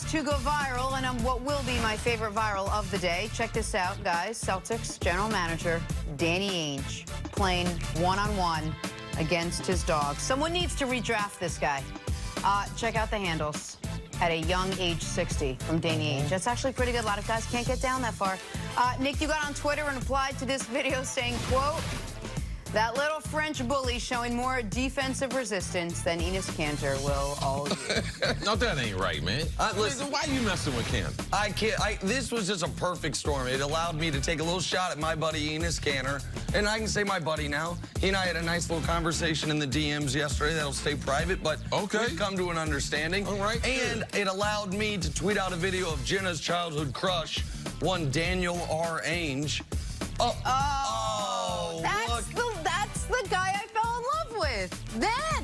to go viral, and on what will be my favorite viral of the day. Check this out, guys. Celtics general manager Danny Ainge playing one-on-one against his dog. Someone needs to redraft this guy. Check out the handles. At a young age 60 from Danny Ainge. That's actually pretty good. A lot of guys can't get down that far. Nick, you got on Twitter and replied to this video saying, quote, "That little French bully showing more defensive resistance than Enes Kanter will all year." No, that ain't right, man. Listen, why are you messing with Kanter? I can't. This was just a perfect storm. It allowed me to take a little shot at my buddy Enes Kanter, and I can say my buddy now. He and I had a nice little conversation in the DMs yesterday. That'll stay private, but we've come to an understanding. All right. And it allowed me to tweet out a video of Jenna's childhood crush, one Daniel R. Ainge. That's the guy I fell in love with.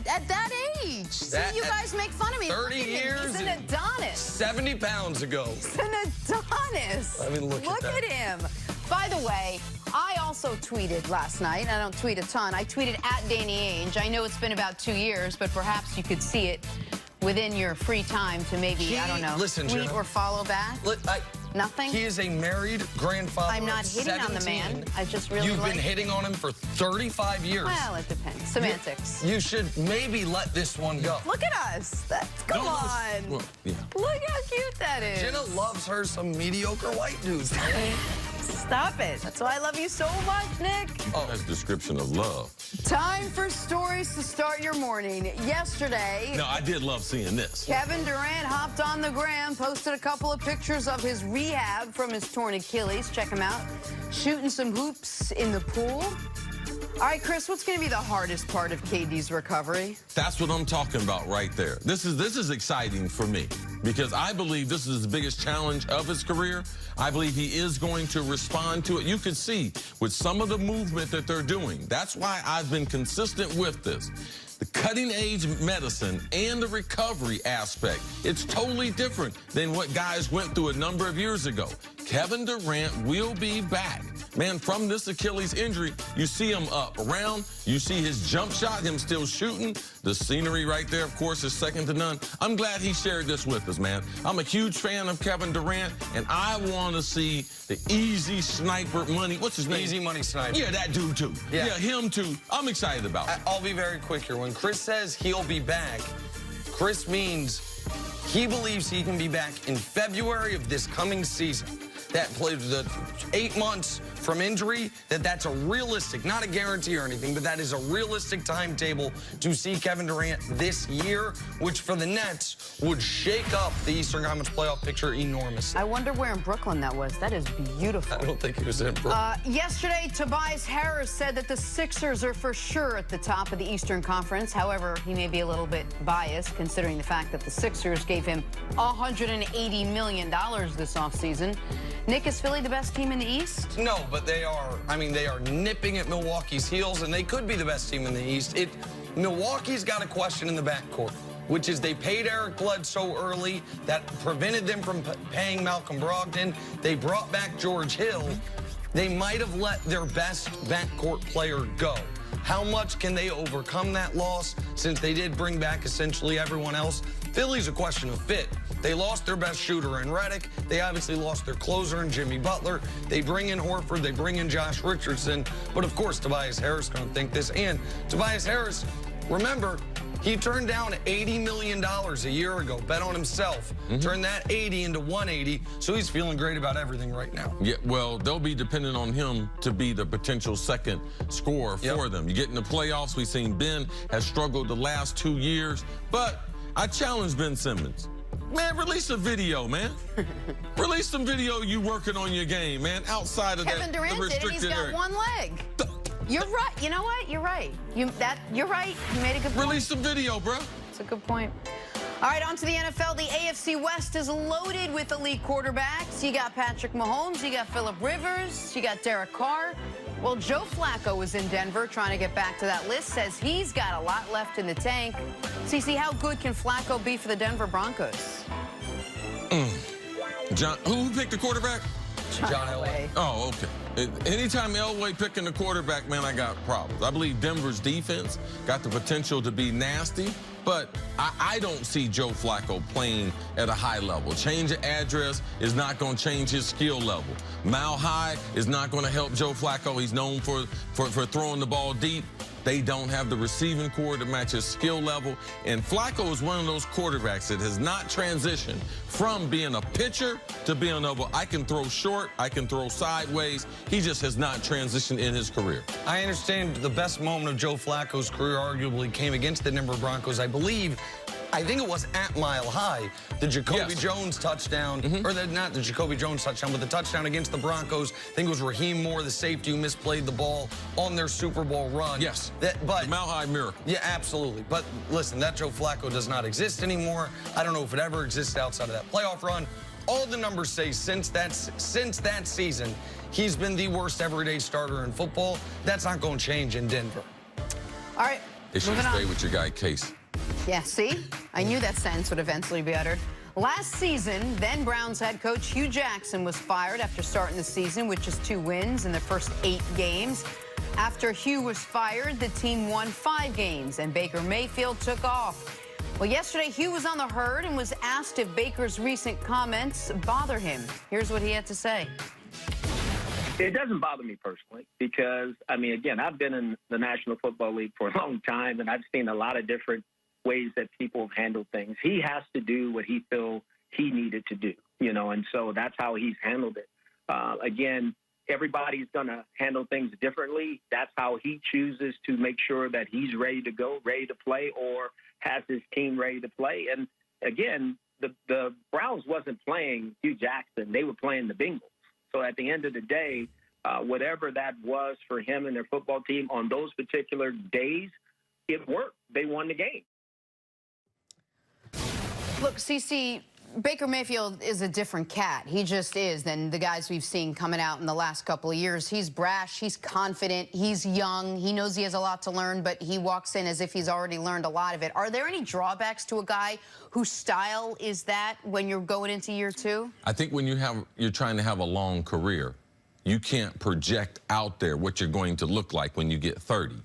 At that age. See, you guys make fun of me. 30 years. He's an Adonis. 70 pounds ago. He's an Adonis. I mean, look at him. By the way, I also tweeted last night. I don't tweet a ton. I tweeted at Danny Ainge. I know it's been about 2 years, but perhaps you could see it within your free time to maybe, I don't know, tweet or follow back. Nothing? He is a married grandfather. I'm not hitting on the man. I just really You've been hitting on him for 35 years. Well, it depends. Semantics. You should maybe let this one go. Look at us. Come on. Well, yeah. Look how cute that is. Jenna loves her some mediocre white dudes. Stop it. That's why I love you so much, Nick. That's a description of love. Time for stories to start your morning. Yesterday... No, I did love seeing this. Kevin Durant hopped on the gram, posted a couple of pictures of his rehab from his torn Achilles. Check him out. Shooting some hoops in the pool. All right, Chris, what's going to be the hardest part of KD's recovery? That's what I'm talking about right there. This is exciting for me because I believe this is the biggest challenge of his career. I believe he is going to respond to it. You can see with some of the movement that they're doing. That's why I've been consistent with this. The cutting-edge medicine and the recovery aspect, it's totally different than what guys went through a number of years ago. Kevin Durant will be back. Man, from this Achilles injury, you see him up around, you see his jump shot, him still shooting. The scenery right there, of course, is second to none. I'm glad he shared this with us, man. I'm a huge fan of Kevin Durant, and I want to see the easy sniper money. What's his name? Easy money sniper. Yeah, that dude, too. Yeah, him, too. I'm excited about it. I'll be very quick here. When Chris says he'll be back, Chris means he believes he can be back in February of this coming season. That played the 8 months from injury, that's a realistic, not a guarantee or anything, but that is a realistic timetable to see Kevin Durant this year, which for the Nets would shake up the Eastern Conference playoff picture enormously. I wonder where in Brooklyn that was. That is beautiful. I don't think it was in Brooklyn. Yesterday, Tobias Harris said that the Sixers are for sure at the top of the Eastern Conference. However, he may be a little bit biased considering the fact that the Sixers gave him $180 million this offseason. Nick, is Philly the best team in the East? No, but they are, they are nipping at Milwaukee's heels, and they could be the best team in the East. Milwaukee's got a question in the backcourt, which is they paid Eric Bledsoe early. That prevented them from paying Malcolm Brogdon. They brought back George Hill. They might have let their best backcourt player go. How much can they overcome that loss since they did bring back essentially everyone else? Philly's a question of fit. They lost their best shooter in Redick. They obviously lost their closer in Jimmy Butler. They bring in Horford. They bring in Josh Richardson. But, of course, Tobias Harris going to think this. And Tobias Harris, remember, he turned down $80 million a year ago, bet on himself, turned that 80 into 180, so he's feeling great about everything right now. Yeah, well, they'll be dependent on him to be the potential second scorer for them. You get in the playoffs, we've seen Ben has struggled the last 2 years, but I challenge Ben Simmons. Man, release a video, man. Release some video you working on your game, man, outside of Kevin Durant did it, he's got one leg. You're right. You know what? You're right. You're right. You made a good point. Release some video, bro. That's a good point. All right, on to the NFL. The AFC West is loaded with elite quarterbacks. You got Patrick Mahomes. You got Phillip Rivers. You got Derek Carr. Well, Joe Flacco is in Denver trying to get back to that list. Says he's got a lot left in the tank. CC, how good can Flacco be for the Denver Broncos? John, who picked the quarterback? John Elway. Oh, okay. Anytime Elway picking the quarterback, man, I got problems. I believe Denver's defense got the potential to be nasty. But I don't see Joe Flacco playing at a high level. Change of address is not going to change his skill level. Mile high is not going to help Joe Flacco. He's known for throwing the ball deep. They don't have the receiving core to match his skill level. And Flacco is one of those quarterbacks that has not transitioned from being a pitcher to being I can throw short, I can throw sideways. He just has not transitioned in his career. I understand the best moment of Joe Flacco's career arguably came against the Denver Broncos, I think it was at Mile High, the Jacoby Jones touchdown, or not the Jacoby Jones touchdown, but the touchdown against the Broncos. I think it was Raheem Moore, the safety, who misplayed the ball on their Super Bowl run. Yes, but the Mile High miracle. Yeah, absolutely. But listen, that Joe Flacco does not exist anymore. I don't know if it ever existed outside of that playoff run. All the numbers say since that season, he's been the worst everyday starter in football. That's not going to change in Denver. All right, They should stay with your guy, Case. Yeah, see? I knew that sentence would eventually be uttered. Last season, then Browns head coach Hugh Jackson was fired after starting the season with just 2 wins in their first 8 games. After Hugh was fired, the team won 5 games, and Baker Mayfield took off. Well, yesterday, Hugh was on the herd and was asked if Baker's recent comments bother him. Here's what he had to say. It doesn't bother me personally because, I mean, again, I've been in the National Football League for a long time, and I've seen a lot of different ways that people have handled things. He has to do what he feels he needed to do, you know, and so that's how he's handled it. Again, everybody's going to handle things differently. That's how he chooses to make sure that he's ready to go, ready to play, or has his team ready to play. And again, the Browns wasn't playing Hugh Jackson. They were playing the Bengals. So at the end of the day, whatever that was for him and their football team on those particular days, it worked. They won the game. Look, CC, Baker Mayfield is a different cat. He just is than the guys we've seen coming out in the last couple of years. He's brash, he's confident, he's young, he knows he has a lot to learn, but he walks in as if he's already learned a lot of it. Are there any drawbacks to a guy whose style is that when you're going into year 2? I think when you're trying to have a long career, you can't project out there what you're going to look like when you get 30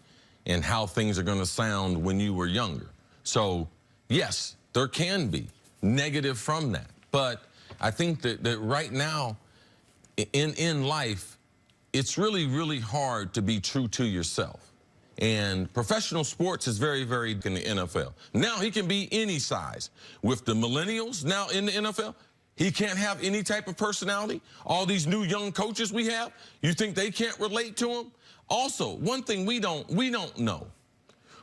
and how things are going to sound when you were younger. So, yes, there can be negative from that. But I think that right now in life, it's really, really hard to be true to yourself. And professional sports is very, very in the NFL. Now he can be any size. With the millennials now in the NFL, he can't have any type of personality. All these new young coaches we have, you think they can't relate to him? Also, one thing we don't know.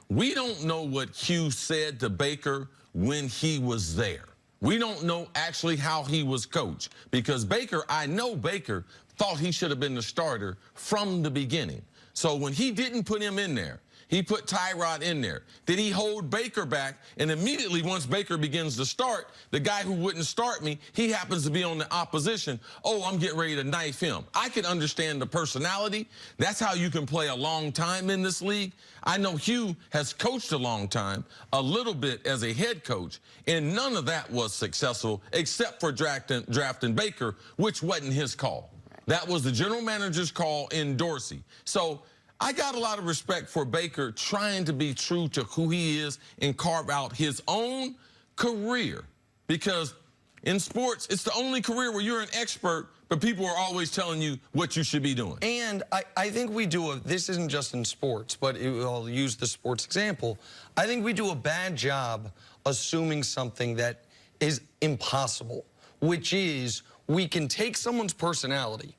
We don't know what Hugh said to Baker when he was there. We don't know actually how he was coached because Baker, I know Baker thought he should have been the starter from the beginning. So when he didn't put him in there, he put Tyrod in there. Did he hold Baker back? And immediately once Baker begins to start, the guy who wouldn't start me, he happens to be on the opposition. Oh, I'm getting ready to knife him. I can understand the personality. That's how you can play a long time in this league. I know Hugh has coached a long time, a little bit as a head coach, and none of that was successful except for drafting Baker, which wasn't his call. That was the general manager's call in Dorsey. So I got a lot of respect for Baker trying to be true to who he is and carve out his own career. Because in sports, it's the only career where you're an expert, but people are always telling you what you should be doing. And I think we do this isn't just in sports, but I'll use the sports example. I think we do a bad job assuming something that is impossible, which is we can take someone's personality,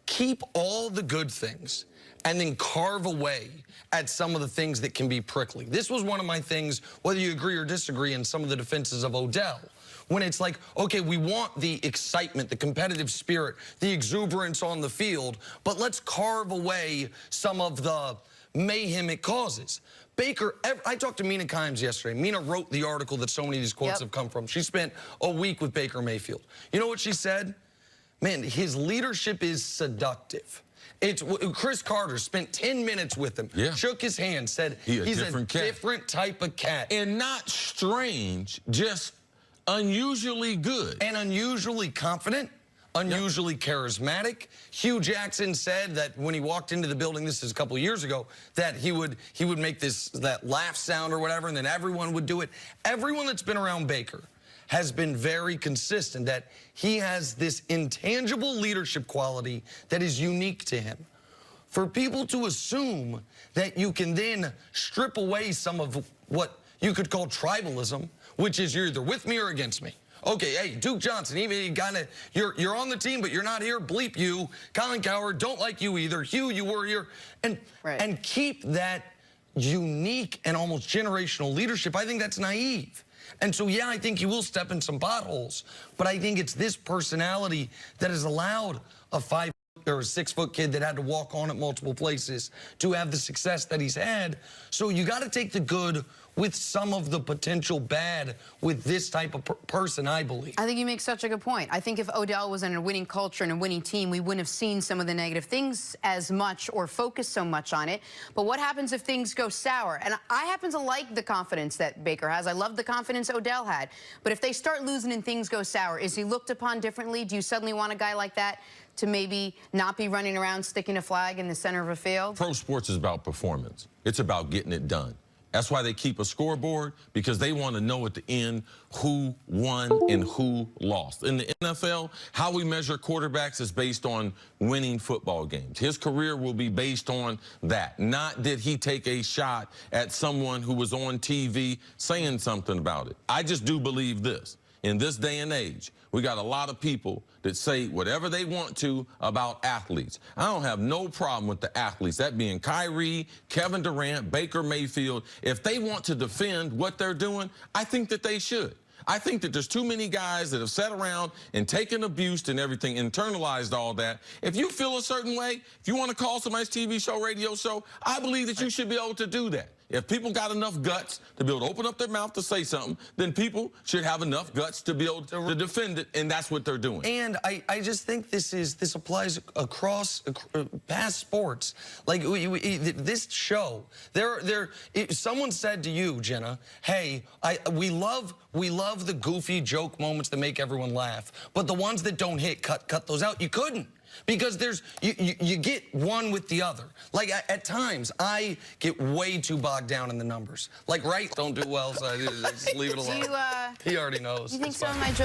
keep all the good things, and then carve away at some of the things that can be prickly. This was one of my things, whether you agree or disagree, in some of the defenses of Odell. When it's like, okay, we want the excitement, the competitive spirit, the exuberance on the field, but let's carve away some of the mayhem it causes. Baker, I talked to Mina Kimes yesterday. Mina wrote the article that so many of these quotes have come from. She spent a week with Baker Mayfield. You know what she said? Man, his leadership is seductive. Chris Carter spent 10 minutes with him, shook his hand, said he's a different type of cat. And not strange, just unusually good. And unusually confident, unusually charismatic. Hugh Jackson said that when he walked into the building, this is a couple years ago, that he would make that laugh sound or whatever, and then everyone would do it. Everyone that's been around Baker has been very consistent that he has this intangible leadership quality that is unique to him. For people to assume that you can then strip away some of what you could call tribalism, which is you're either with me or against me. Okay, hey, Duke Johnson, even you're on the team, but you're not here. Bleep you. Colin Cowherd, don't like you either. Hugh, you were here. And keep that unique and almost generational leadership. I think that's naive. And so, yeah, I think he will step in some potholes, but I think it's this personality that has allowed a 5 or a 6 foot kid that had to walk on at multiple places to have the success that he's had. So you got to take the good with some of the potential bad with this type of person, I believe. I think you make such a good point. I think if Odell was in a winning culture and a winning team, we wouldn't have seen some of the negative things as much or focused so much on it. But what happens if things go sour? And I happen to like the confidence that Baker has. I love the confidence Odell had. But if they start losing and things go sour, is he looked upon differently? Do you suddenly want a guy like that to maybe not be running around sticking a flag in the center of a field? Pro sports is about performance. It's about getting it done. That's why they keep a scoreboard, because they want to know at the end who won and who lost. In the NFL, how we measure quarterbacks is based on winning football games. His career will be based on that. Not did he take a shot at someone who was on TV saying something about it. I just do believe this. In this day and age, we got a lot of people that say whatever they want to about athletes. I don't have no problem with the athletes, that being Kyrie, Kevin Durant, Baker Mayfield. If they want to defend what they're doing, I think that they should. I think that there's too many guys that have sat around and taken abuse and everything, internalized all that. If you feel a certain way, if you want to call somebody's TV show, radio show, I believe that you should be able to do that. If people got enough guts to be able to open up their mouth to say something, then people should have enough guts to be able to defend it, and that's what they're doing. And I just think this applies across past sports. Like this show, someone said to you, Jenna, hey, we love the goofy joke moments that make everyone laugh, but the ones that don't hit, cut those out. You couldn't. Because you get one with the other. Like at times, I get way too bogged down in the numbers. Like, right, don't do well, so I just leave it alone. He already knows. You think some of my jokes